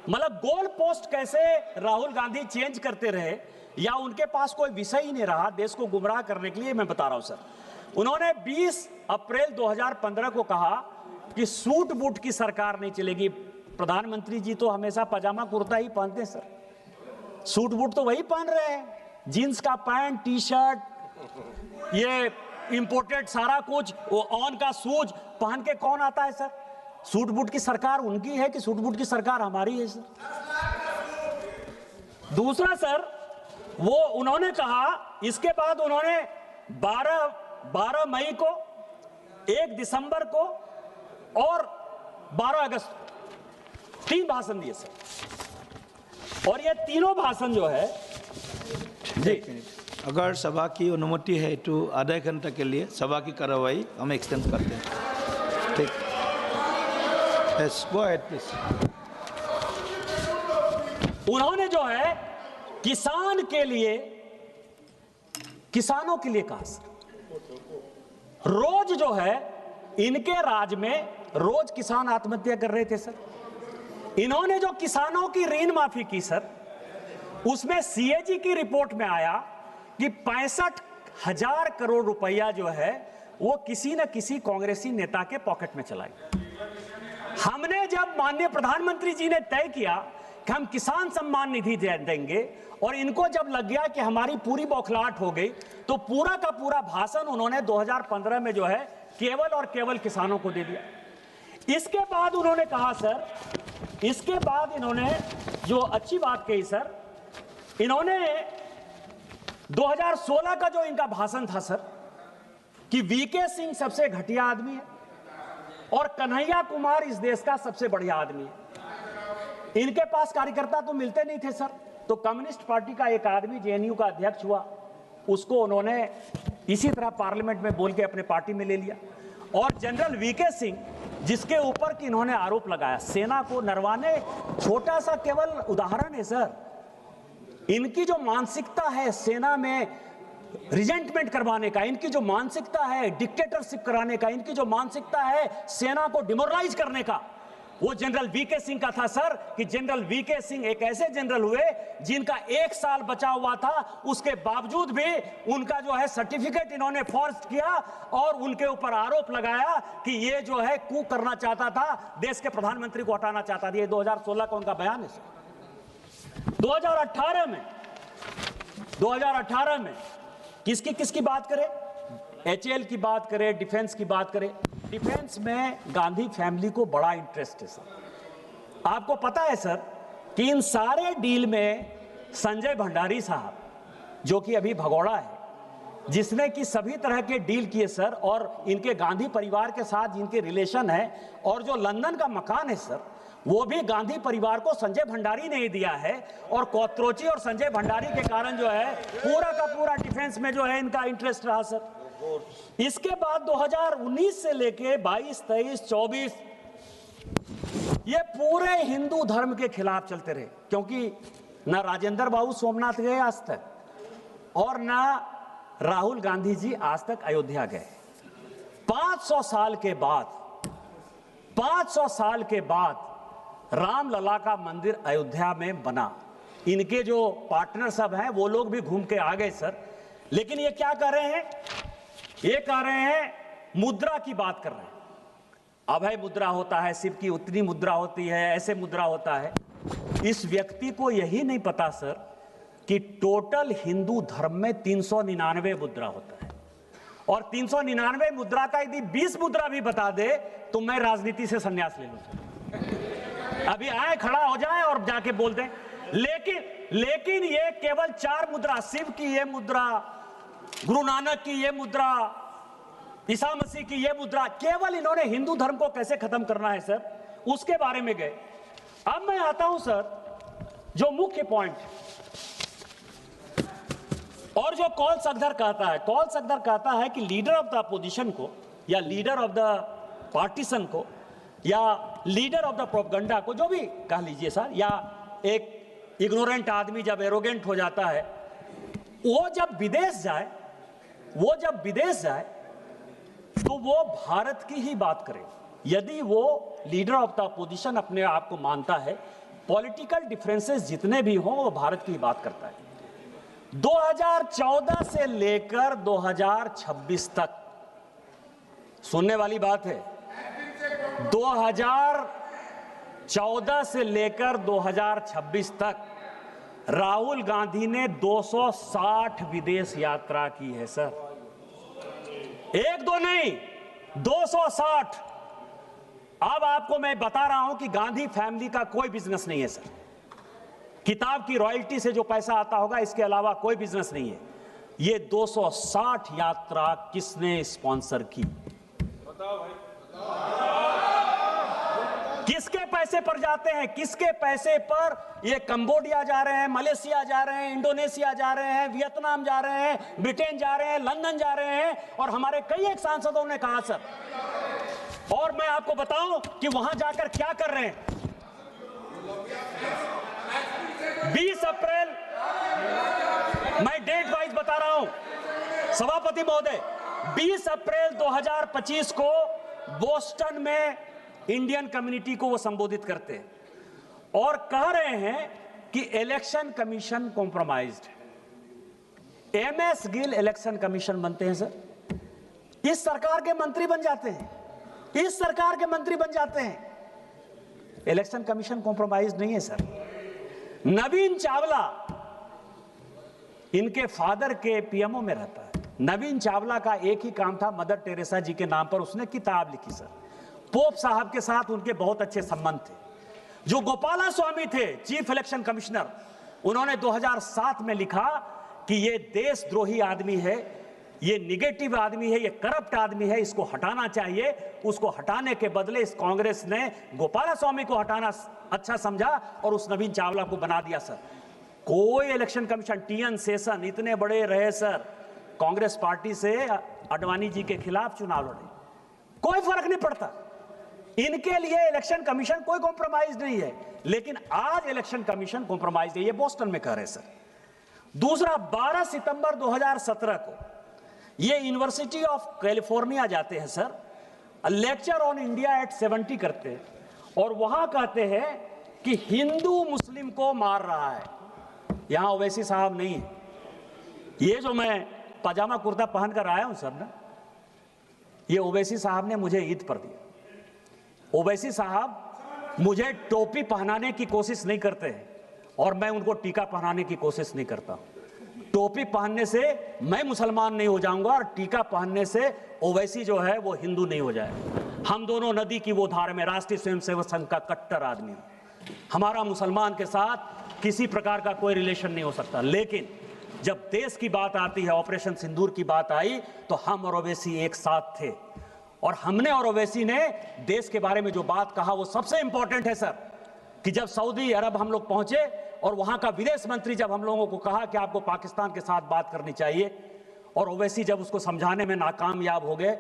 मतलब गोल पोस्ट कैसे राहुल गांधी चेंज करते रहे, या उनके पास कोई विषय ही नहीं रहा देश को गुमराह करने के लिए, मैं बता रहा हूं सर। उन्होंने 20 अप्रैल 2015 को कहा कि सूट बूट की सरकार नहीं चलेगी। प्रधानमंत्री जी तो हमेशा पजामा कुर्ता ही पहनते हैं सर, सूट बूट तो वही पहन रहे हैं। जींस का पैंट, टी शर्ट, ये इंपोर्टेड सारा कुछ, वो ऑन का शूज पहन के कौन आता है सर? सूट बूट की सरकार उनकी है कि सूट बूट की सरकार हमारी है सर? दूसरा सर, वो उन्होंने कहा, इसके बाद उन्होंने 12 मई को, 1 दिसंबर को और 12 अगस्त को 3 भाषण दिए सर। और ये तीनों भाषण जो है जी, अगर सभा की अनुमति है तो आधा घंटा के लिए सभा की कार्रवाई हम एक्सटेंड करते हैं। ठीक, यस, गो अहेड प्लीज। उन्होंने जो है किसानों के लिए कहा सर। रोज जो है इनके राज में रोज किसान आत्महत्या कर रहे थे सर। इन्होंने जो किसानों की ऋण माफी की सर, उसमें सीएजी की रिपोर्ट में आया कि 65,000 करोड़ रुपया जो है वो किसी न किसी कांग्रेसी नेता के पॉकेट में चला गया। हमने जब माननीय प्रधानमंत्री जी ने तय किया कि हम किसान सम्मान निधि देंगे, और इनको जब लग गया कि हमारी पूरी बौखलाहट हो गई, तो पूरा का पूरा भाषण उन्होंने 2015 में जो है केवल और केवल किसानों को दे दिया। इसके बाद उन्होंने कहा सर, इसके बाद इन्होंने जो अच्छी बात कही सर, इन्होंने 2016 का जो इनका भाषण था सर, कि वीके सिंह सबसे घटिया आदमी है और कन्हैया कुमार इस देश का सबसे बढ़िया आदमी है। इनके पास कार्यकर्ता तो मिलते नहीं थे सर, तो कम्युनिस्ट पार्टी का एक आदमी जेएनयू का अध्यक्ष हुआ, उसको उन्होंने इसी तरह पार्लियामेंट में बोल के अपने पार्टी में ले लिया। और जनरल वीके सिंह, जिसके ऊपर कि इन्होंने आरोप लगाया सेना को नरवाने, छोटा सा केवल उदाहरण है सर। इनकी जो मानसिकता है सेना में रिजेंटमेंट करवाने का, इनकी जो मानसिकता है डिक्टेटरशिप कराने का, इनकी जो मानसिकता है सेना को डिमोरलाइज करने का, वो जनरल वीके सिंह का था सर। कि जनरल वीके सिंह एक ऐसे जनरल हुए जिनका 1 साल बचा हुआ था, उसके बावजूद भी उनका जो है सर्टिफिकेट इन्होंने फॉर्ज किया और उनके ऊपर आरोप लगाया कि ये जो है कू करना चाहता था, देश के प्रधानमंत्री को हटाना चाहता था। ये 2016 का उनका बयान है सर। 2018 में किसकी बात करें? एचएएल की बात करें, डिफेंस की बात करें। डिफेंस में गांधी फैमिली को बड़ा इंटरेस्ट है सर। आपको पता है सर कि इन सारे डील में संजय भंडारी साहब, जो कि अभी भगोड़ा है, जिसने कि सभी तरह के डील किए सर, और इनके गांधी परिवार के साथ जिनके रिलेशन है, और जो लंदन का मकान है सर, वो भी गांधी परिवार को संजय भंडारी ने ही दिया है। और कोत्रोची और संजय भंडारी के कारण जो है पूरा का पूरा डिफेंस में जो है इनका इंटरेस्ट रहा सर। इसके बाद 2019 से लेके 22, 23, 24 ये पूरे हिंदू धर्म के खिलाफ चलते रहे, क्योंकि ना राजेंद्र बाबू सोमनाथ गए आज तक और ना राहुल गांधी जी आज तक अयोध्या गए। 500 साल के बाद रामलला का मंदिर अयोध्या में बना। इनके जो पार्टनर सब हैं वो लोग भी घूम के आ गए सर। लेकिन ये क्या कर रहे हैं? ये कह रहे हैं मुद्रा की बात कर रहे हैं। अभय मुद्रा होता है, शिव की उतनी मुद्रा होती है, ऐसे मुद्रा होता है। इस व्यक्ति को यही नहीं पता सर कि टोटल हिंदू धर्म में 399 मुद्रा होता है, और 399 मुद्रा का यदि 20 मुद्रा भी बता दे तो मैं राजनीति से संन्यास ले लूं। अभी आए, खड़ा हो जाए और जाके बोल दें। लेकिन ये केवल 4 मुद्रा, शिव की ये मुद्रा, गुरु नानक की ये मुद्रा, ईसा मसीह की ये मुद्रा, केवल इन्होंने हिंदू धर्म को कैसे खत्म करना है सर, उसके बारे में गए। अब मैं आता हूं सर जो मुख्य पॉइंट, और जो कॉल सगदर कहता है कि लीडर ऑफ द अपोजिशन को या लीडर ऑफ द पार्टीशन को या लीडर ऑफ द प्रोपगंडा को, जो भी कह लीजिए सर, या एक इग्नोरेंट आदमी जब एरोगेंट हो जाता है, वो जब विदेश जाए तो वो भारत की ही बात करे। यदि वो लीडर ऑफ द अपोजिशन अपने आप को मानता है, पॉलिटिकल डिफरेंसेस जितने भी हों वो भारत की ही बात करता है। 2014 से लेकर 2026 तक, सुनने वाली बात है, 2014 से लेकर 2026 तक राहुल गांधी ने 260 विदेश यात्रा की है सर। एक दो नहीं, 260। अब आपको मैं बता रहा हूं कि गांधी फैमिली का कोई बिजनेस नहीं है सर। किताब की रॉयल्टी से जो पैसा आता होगा, इसके अलावा कोई बिजनेस नहीं है। ये 260 यात्रा किसने स्पॉन्सर की? बताओ भाई। किसके पैसे पर जाते हैं? किसके पैसे पर ये कंबोडिया जा रहे हैं, मलेशिया जा रहे हैं, इंडोनेशिया जा रहे हैं, वियतनाम जा रहे हैं, ब्रिटेन जा रहे हैं, लंदन जा रहे हैं? और हमारे कई एक सांसदों ने कहा सर, और मैं आपको बताऊं कि वहां जाकर क्या कर रहे हैं। 20 अप्रैल, मैं डेट वाइज बता रहा हूं सभापति महोदय, 20 अप्रैल 2025 को बोस्टन में इंडियन कम्युनिटी को वो संबोधित करते हैं और कह रहे हैं कि इलेक्शन कमीशन कॉम्प्रोमाइज्ड है। एमएस गिल इलेक्शन कमीशन बनते हैं सर, इस सरकार के मंत्री बन जाते हैं, इलेक्शन कमीशन कॉम्प्रोमाइज्ड नहीं है सर। नवीन चावला इनके फादर के पीएमओ में रहता है। नवीन चावला का एक ही काम था, मदर टेरेसा जी के नाम पर उसने किताब लिखी सर। पोप साहब के साथ उनके बहुत अच्छे संबंध थे। जो गोपाला स्वामी थे चीफ इलेक्शन कमिश्नर, उन्होंने 2007 में लिखा कि ये देशद्रोही आदमी है, ये निगेटिव आदमी है, ये करप्ट आदमी है, इसको हटाना चाहिए। उसको हटाने के बदले इस कांग्रेस ने गोपाला स्वामी को हटाना अच्छा समझा और उस नवीन चावला को बना दिया सर। कोई इलेक्शन कमीशन, टीएन शेषन इतने बड़े रहे सर, कांग्रेस पार्टी से अडवाणी जी के खिलाफ चुनाव लड़े, कोई फर्क नहीं पड़ता। इनके लिए इलेक्शन कमीशन कोई कॉम्प्रोमाइज नहीं है, लेकिन आज इलेक्शन कमीशन कॉम्प्रोमाइज है, ये बोस्टन में कह रहे सर। दूसरा, 12 सितंबर 2017 को ये यूनिवर्सिटी ऑफ कैलिफोर्निया जाते हैं sir, lecture on India at 70 करते हैं और वहां कहते हैं कि हिंदू मुस्लिम को मार रहा है। यहां ओवैसी साहब नहीं है। ये जो मैं पजामा कुर्ता पहन कर आया हूं सर ना, ये ओवैसी साहब ने मुझे ईद पर दिया। ओवैसी साहब मुझे टोपी पहनाने की कोशिश नहीं करते हैं और मैं उनको टीका पहनाने की कोशिश नहीं करता। टोपी पहनने से मैं मुसलमान नहीं हो जाऊंगा और टीका पहनने से ओवैसी जो है वो हिंदू नहीं हो जाएगा। हम दोनों नदी की वो धार में, राष्ट्रीय स्वयंसेवक संघ का कट्टर आदमी हूं। हमारा मुसलमान के साथ किसी प्रकार का कोई रिलेशन नहीं हो सकता। लेकिन जब देश की बात आती है, ऑपरेशन सिंदूर की बात आई, तो हम और ओवैसी एक साथ थे और हमने और ओवैसी ने देश के बारे में जो बात कहा वो सबसे इंपॉर्टेंट है सर। कि जब सऊदी अरब हम लोग पहुंचे और वहां का विदेश मंत्री जब हम लोगों को कहा कि आपको पाकिस्तान के साथ बात करनी चाहिए, और ओवैसी जब उसको समझाने में नाकामयाब हो गए,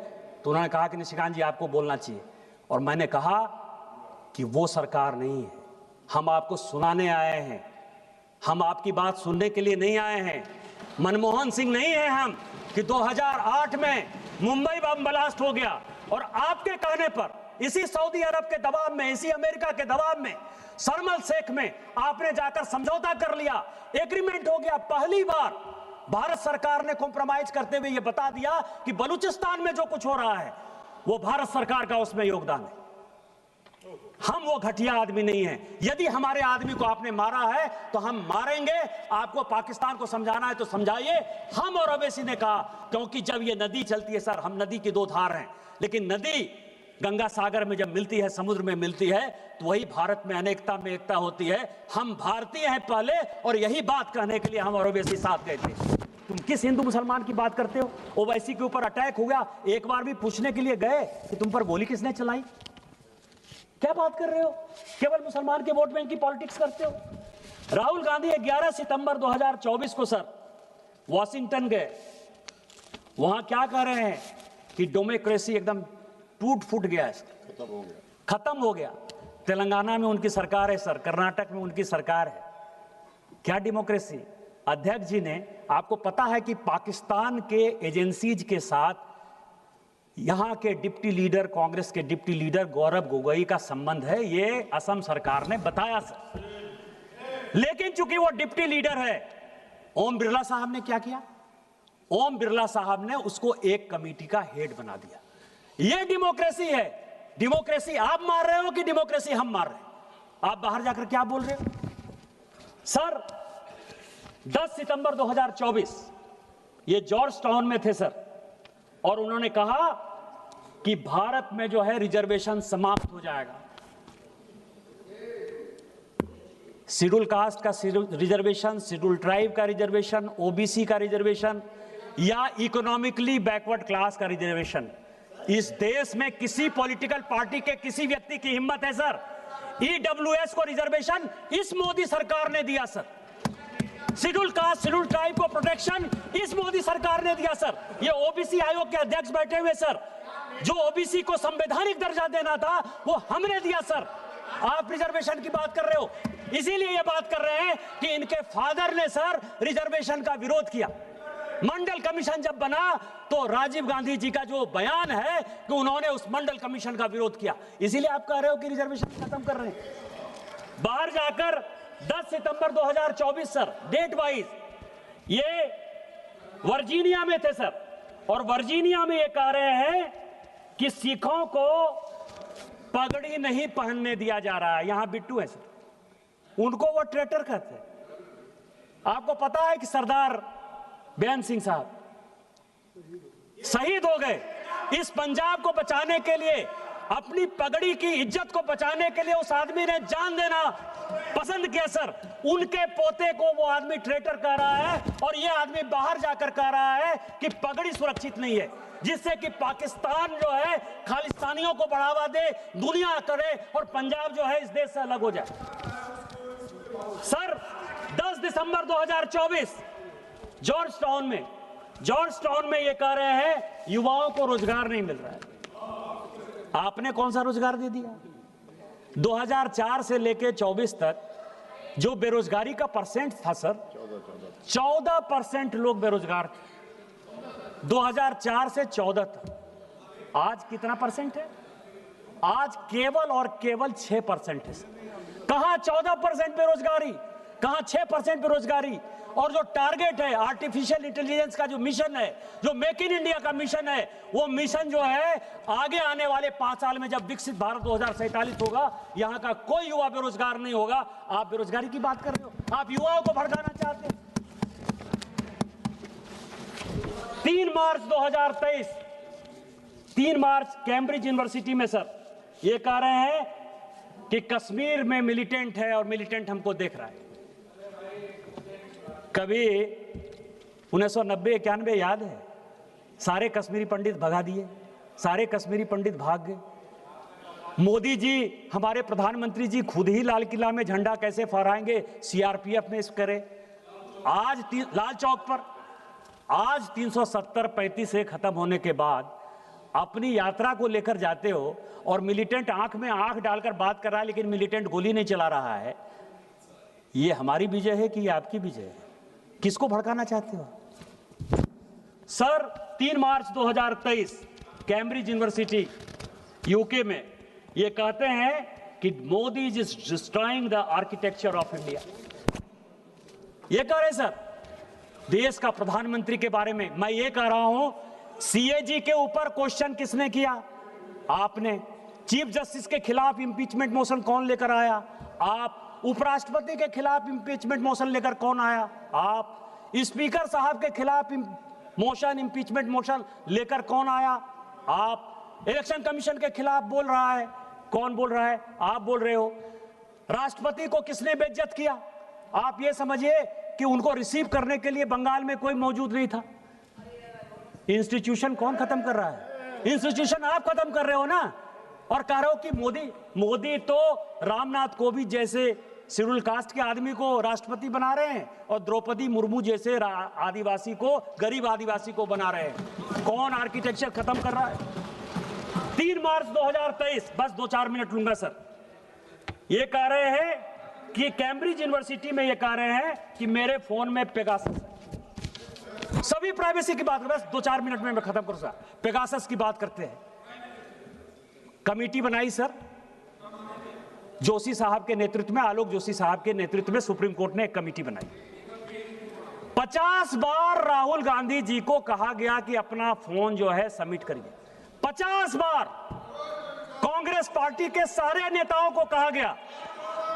तो उन्होंने कहा कि निशिकांत जी आपको बोलना चाहिए। और मैंने कहा कि वो सरकार नहीं है। हम आपको सुनाने आए हैं, हम आपकी बात सुनने के लिए नहीं आए हैं। मनमोहन सिंह नहीं है हम कि 2008 में मुंबई बम ब्लास्ट हो गया और आपके कहने पर इसी सऊदी अरब के दबाव में, इसी अमेरिका के दबाव में, शर्म शेख में आपने जाकर समझौता कर लिया, एग्रीमेंट हो गया। पहली बार भारत सरकार ने कॉम्प्रोमाइज करते हुए यह बता दिया कि बलूचिस्तान में जो कुछ हो रहा है वो भारत सरकार का उसमें योगदान है। हम वो घटिया आदमी नहीं है। यदि हमारे आदमी को आपने मारा है तो हम मारेंगे। आपको पाकिस्तान को समझाना है तो समझाइए। हम और ओवैसी ने कहा, क्योंकि जब ये नदी चलती है सर, हम नदी की दो धार हैं, लेकिन नदी गंगा सागर में जब मिलती है, समुद्र में मिलती है, तो वही भारत में अनेकता में एकता होती है। हम भारतीय हैं पहले, और यही बात कहने के लिए हम और ओवैसी साथ गए थे। तुम किस हिंदू मुसलमान की बात करते हो? ओवैसी के ऊपर अटैक हो गया, एक बार भी पूछने के लिए गए कि तुम पर गोली किसने चलाई? क्या बात कर रहे हो? केवल मुसलमान के वोट बैंक की पॉलिटिक्स करते हो। राहुल गांधी 11 सितंबर 2024 को सर वॉशिंगटन गए। वहां क्या कह रहे हैं कि डेमोक्रेसी एकदम टूट फूट गया है, खत्म हो गया। तेलंगाना में उनकी सरकार है सर, कर्नाटक में उनकी सरकार है। क्या डेमोक्रेसी? अध्यक्ष जी ने, आपको पता है कि पाकिस्तान के एजेंसीज के साथ यहां के डिप्टी लीडर, कांग्रेस के डिप्टी लीडर गौरव गोगोई का संबंध है, ये असम सरकार ने बताया सर। लेकिन चूंकि वो डिप्टी लीडर है, ओम बिरला साहब ने क्या किया? ओम बिरला साहब ने उसको एक कमेटी का हेड बना दिया। ये डेमोक्रेसी है। डेमोक्रेसी आप मार रहे हो कि डेमोक्रेसी हम मार रहे हैं? आप बाहर जाकर क्या बोल रहे हो सर? 10 सितंबर 2024 ये जॉर्ज टाउन में थे सर, और उन्होंने कहा कि भारत में जो है रिजर्वेशन समाप्त हो जाएगा। शेड्यूल कास्ट का रिजर्वेशन, शेड्यूल ट्राइब का रिजर्वेशन, ओबीसी का रिजर्वेशन या इकोनॉमिकली बैकवर्ड क्लास का रिजर्वेशन, इस देश में किसी पॉलिटिकल पार्टी के किसी व्यक्ति की हिम्मत है सर? ईडब्ल्यूएस को रिजर्वेशन इस मोदी सरकार ने दिया sir. Schedule caste, schedule tribe को प्रोटेक्शन इस मोदी सरकार ने दिया सर। ये ओबीसी आयोग के अध्यक्ष बैठे हुए सर, जो ओबीसी को संवैधानिक दर्जा देना था वो हमने दिया सर। आप रिजर्वेशन की बात कर रहे हो। इसीलिए ये बात कर रहे हैं कि इनके फादर ने सर रिजर्वेशन का विरोध किया। मंडल कमीशन जब बना तो राजीव गांधी जी का जो बयान है कि उन्होंने उस मंडल कमीशन का विरोध किया। इसीलिए आप कह रहे हो कि रिजर्वेशन खत्म कर रहे हैं। बाहर जाकर 10 सितंबर 2024 सर, डेट वाइज ये वर्जीनिया में थे सर, और वर्जीनिया में ये कह रहे हैं कि सिखों को पगड़ी नहीं पहनने दिया जा रहा है। यहां बिट्टू है सर, उनको वो ट्रेटर कहते हैं। आपको पता है कि सरदार बेअंत सिंह साहब शहीद हो गए। इस पंजाब को बचाने के लिए, अपनी पगड़ी की इज्जत को बचाने के लिए उस आदमी ने जान देना पसंद किया सर। उनके पोते को वो आदमी ट्रेटर कह रहा है, और ये आदमी बाहर जाकर कह रहा है कि पगड़ी सुरक्षित नहीं है, जिससे कि पाकिस्तान जो है खालिस्तानियों को बढ़ावा दे, दुनिया करे, और पंजाब जो है इस देश से अलग हो जाए। सर 10 दिसंबर 2024 जॉर्ज टाउन में ये कह रहे हैं युवाओं को रोजगार नहीं मिल रहा है। आपने कौन सा रोजगार दे दिया? 2004 से लेके 24 तक जो बेरोजगारी का परसेंट था सर, 14% लोग बेरोजगार थे 2004 से 14 तक। आज कितना परसेंट है? आज केवल और केवल 6% है सर। कहां 14% बेरोजगारी, कहां 6% बेरोजगारी? और जो टारगेट है आर्टिफिशियल इंटेलिजेंस का जो मिशन है, जो मेक इन इंडिया का मिशन है, वो मिशन जो है आगे आने वाले 5 साल में जब विकसित भारत 2047 होगा, यहां का कोई युवा बेरोजगार नहीं होगा। आप बेरोजगारी की बात कर रहे हो, आप युवाओं को भड़काना चाहते हैं। 3 मार्च 2023, 3 मार्च कैम्ब्रिज यूनिवर्सिटी में सर ये कह रहे हैं कि कश्मीर में मिलिटेंट है और मिलिटेंट हमको देख रहा है। कभी 1990-91 याद है? सारे कश्मीरी पंडित भगा दिए, सारे कश्मीरी पंडित भाग गए। मोदी जी, हमारे प्रधानमंत्री जी खुद ही लाल किला में झंडा कैसे फहराएंगे, सीआरपीएफ में इस करे। आज लाल चौक पर आज 370-35 से खत्म होने के बाद अपनी यात्रा को लेकर जाते हो और मिलिटेंट आंख में आंख डालकर बात कर रहा है, लेकिन मिलिटेंट गोली नहीं चला रहा है। ये हमारी विजय है कि ये आपकी विजय है? किसको भड़काना चाहते हो सर? 3 मार्च 2023 कैम्ब्रिज यूनिवर्सिटी यूके में ये कहते हैं कि Modi is destroying the architecture of India. ये कह रहे सर देश का प्रधानमंत्री के बारे में। मैं ये कह रहा हूं, सीएजी के ऊपर क्वेश्चन किसने किया? आपने। चीफ जस्टिस के खिलाफ इंपीचमेंट मोशन कौन लेकर आया? आप। उपराष्ट्रपति के खिलाफ इंपीचमेंट मोशन लेकर कौन आया? आप। स्पीकर साहब के खिलाफ मोशन, इंपीचमेंट मोशन लेकर कौन आया? आप। इलेक्शन कमीशन के खिलाफ बोल रहा है, कौन बोल रहा है? आप बोल रहे हो। राष्ट्रपति को किसने बेइज्जत किया? आप ये समझिए कि उनको रिसीव करने के लिए बंगाल में कोई मौजूद नहीं था। इंस्टीट्यूशन कौन खत्म कर रहा है? इंस्टीट्यूशन आप खत्म कर रहे हो ना, और कह रहे हो कि मोदी तो रामनाथ कोविंद जैसे शेड्यूल कास्ट के आदमी को राष्ट्रपति बना रहे हैं और द्रौपदी मुर्मू जैसे आदिवासी को, गरीब आदिवासी को बना रहे हैं। कौन आर्किटेक्चर खत्म कर रहा है? 3 मार्च 2023, बस 2-4 मिनट लूंगा सर। ये कह रहे हैं कि कैम्ब्रिज यूनिवर्सिटी में ये कह रहे हैं कि मेरे फोन में पेगासस है। सभी प्राइवेसी की बात, बस 2-4 मिनट में मैं खत्म करूं सर। पेगासस की बात करते हैं। कमेटी बनाई सर जोशी साहब के नेतृत्व में, आलोक जोशी साहब के नेतृत्व में सुप्रीम कोर्ट ने एक कमेटी बनाई। 50 बार राहुल गांधी जी को कहा गया कि अपना फोन जो है सबमिट करिए। 50 बार कांग्रेस पार्टी के सारे नेताओं को कहा गया,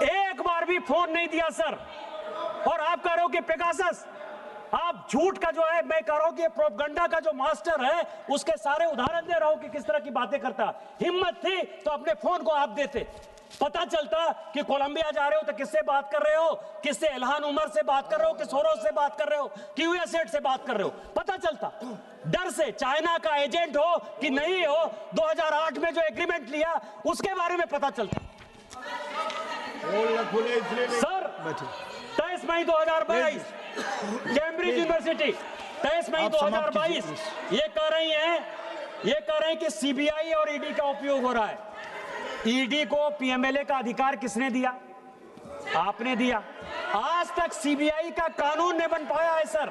एक बार भी फोन नहीं दिया सर। और आप कह रहे हो कि पेगासस, आप झूठ का जो है, मैं कह रहा हूं कि प्रोपगंडा का जो मास्टर है उसके सारे उदाहरण दे रहा हूं कि किस तरह की बातें करता। हिम्मत थी तो अपने फोन को आप देते, पता चलता कि कोलंबिया जा रहे हो तो किससे बात कर रहे हो, किससे इल्हान उमर से बात कर रहे हो, कि सोरोस से बात कर रहे हो, कि यूएसएड से बात कर रहे हो, पता चलता। डर से चाइना का एजेंट हो कि नहीं हो, 2008 में जो एग्रीमेंट लिया उसके बारे में पता चलता। सर 23 मई 2022 कैम्ब्रिज यूनिवर्सिटी 23 मई 2022 ये कह रही हैं कि सीबीआई और ईडी का उपयोग हो रहा है। ईडी को पीएमएलए का अधिकार किसने दिया? आपने दिया। आज तक सीबीआई का कानून नहीं बन पाया है सर।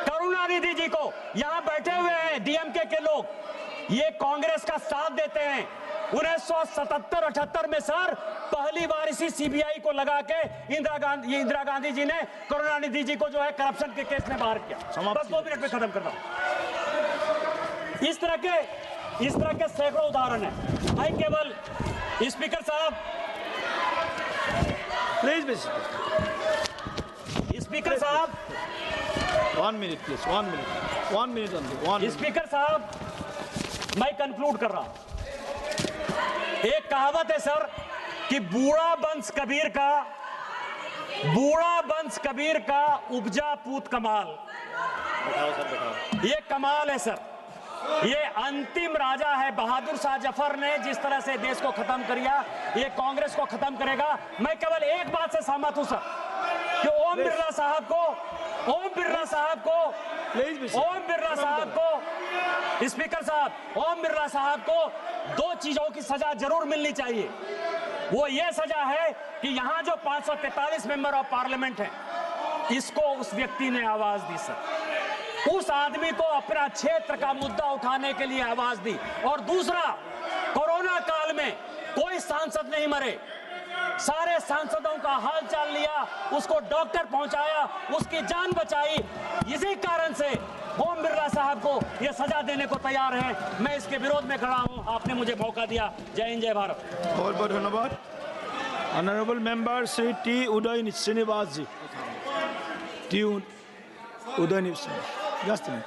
करुणानिधि जी को यहां बैठे हुए हैं डीएमके के लोग, ये कांग्रेस का साथ देते हैं। 1977-78 में सर पहली बार इसी सीबीआई को लगा के इंदिरा गांधी जी ने करुणानिधि जी को जो है करप्शन के केस में बाहर किया। बस 2 मिनट में खत्म कर रहा हूं। इस तरह के सैकड़ों उदाहरण है। मैं केवल स्पीकर साहब, प्लीज स्पीकर साहब 1 मिनट प्लीज, 1 मिनट। स्पीकर साहब, मैं कंक्लूड कर रहा हूं। एक कहावत है सर कि बूढ़ा वंश कबीर का उपजा पूत कमाल। ये कमाल है सर। ये अंतिम राजा है। बहादुर शाह जफर ने जिस तरह से देश को खत्म किया, ये कांग्रेस को खत्म करेगा। मैं केवल एक बात से सहमत हूं सर कि ओम बिरला साहब को स्पीकर साहब, ओम बिरला साहब को 2 चीजों की सजा जरूर मिलनी चाहिए। वो ये सजा है कि यहां जो 543 मेंबर ऑफ पार्लियामेंट हैं, इसको उस व्यक्ति ने आवाज दी सर। उस आदमी को अपना क्षेत्र का मुद्दा उठाने के लिए आवाज दी। और दूसरा, कोरोना काल में कोई सांसद नहीं मरे, सारे सांसदों का हाल चाल लिया, उसको डॉक्टर पहुंचाया, उसकी जान बचाई। इसी कारण से ओम बिरला साहब को यह सजा देने को तैयार है। मैं इसके विरोध में खड़ा हूं। आपने मुझे मौका दिया। जय हिंद, जय भारत। बहुत बहुत धन्यवाद। Honourable member Shri T Uday Srinivas ji, T Uday Srinivas, just please.